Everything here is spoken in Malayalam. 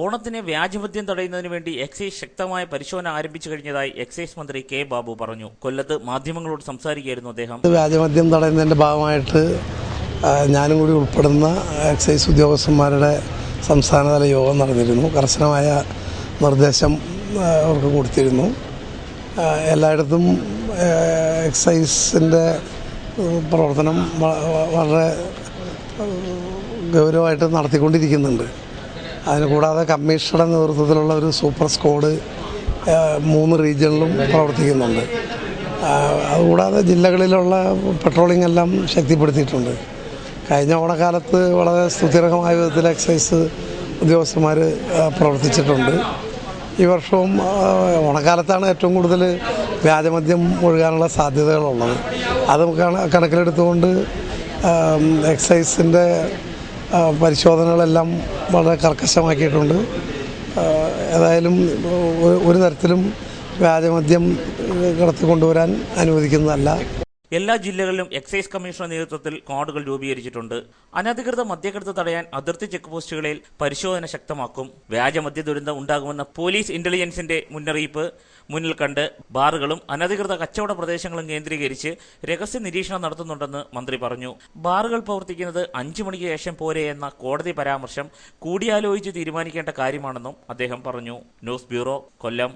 ഓണത്തിന് വ്യാജമദ്യം തടയുന്നതിന് വേണ്ടി എക്സൈസ് ശക്തമായ പരിശോധന ആരംഭിച്ചു കഴിഞ്ഞതായി എക്സൈസ് മന്ത്രി കെ ബാബു പറഞ്ഞു. കൊല്ലത്ത് മാധ്യമങ്ങളോട് സംസാരിക്കുകയായിരുന്നു അദ്ദേഹം. വ്യാജമദ്യം തടയുന്നതിന്റെ ഭാഗമായിട്ട് ഞാനും കൂടി ഉൾപ്പെടുന്ന എക്സൈസ് ഉദ്യോഗസ്ഥന്മാരുടെ സംസ്ഥാനതല യോഗം നടന്നിരുന്നു. കർശനമായ നിർദ്ദേശം അവർക്ക് കൊടുത്തിരുന്നു. എല്ലായിടത്തും എക്സൈസിൻ്റെ പ്രവർത്തനം വളരെ ഗൗരവമായിട്ട് നടത്തിക്കൊണ്ടിരിക്കുന്നുണ്ട്. അതിന് കൂടാതെ കമ്മീഷണറുടെ നേതൃത്വത്തിലുള്ള ഒരു സൂപ്പർ സ്ക്വാഡ് 3 റീജിയണിലും പ്രവർത്തിക്കുന്നുണ്ട്. അതുകൂടാതെ ജില്ലകളിലുള്ള പെട്രോളിംഗ് എല്ലാം ശക്തിപ്പെടുത്തിയിട്ടുണ്ട്. കഴിഞ്ഞ ഓണക്കാലത്ത് വളരെ സ്തുത്യർഹമായ വിധത്തിൽ എക്സൈസ് ഉദ്യോഗസ്ഥന്മാർ പ്രവർത്തിച്ചിട്ടുണ്ട്. ഈ വർഷവും ഓണക്കാലത്താണ് ഏറ്റവും കൂടുതൽ വ്യാജമദ്യം ഒഴുകാനുള്ള സാധ്യതകളുള്ളത്. അത് കണക്കിലെടുത്തുകൊണ്ട് എക്സൈസിൻ്റെ പരിശോധനകളെല്ലാം വളരെ കർക്കശമാക്കിയിട്ടുണ്ട്. ഏതായാലും ഒരു തരത്തിലും വ്യാജമദ്യം കടത്തിക്കൊണ്ടുവരാൻ അനുവദിക്കുന്നതല്ല. എല്ലാ ജില്ലകളിലും എക്സൈസ് കമ്മീഷണർ നേതൃത്വത്തിൽ സ്ക്വാഡുകൾ രൂപീകരിച്ചിട്ടുണ്ട്. അനധികൃത മദ്യക്കടത്ത് തടയാൻ അതിർത്തി ചെക്ക് പോസ്റ്റുകളിൽ പരിശോധന ശക്തമാക്കും. വ്യാജമദ്യ ദുരന്തം ഉണ്ടാകുമെന്ന പോലീസ് ഇന്റലിജൻസിന്റെ മുന്നറിയിപ്പ് മുന്നിൽ കണ്ട് ബാറുകളും അനധികൃത കച്ചവട പ്രദേശങ്ങളും കേന്ദ്രീകരിച്ച് രഹസ്യ നിരീക്ഷണം നടത്തുന്നുണ്ടെന്ന് മന്ത്രി പറഞ്ഞു. ബാറുകൾ പ്രവർത്തിക്കുന്നത് 5 മണിക്ക് ശേഷം പോരെ എന്ന കോടതി പരാമർശം കൂടിയാലോചിച്ച് തീരുമാനിക്കേണ്ട കാര്യമാണെന്നും അദ്ദേഹം പറഞ്ഞു. ന്യൂസ് ബ്യൂറോ, കൊല്ലം.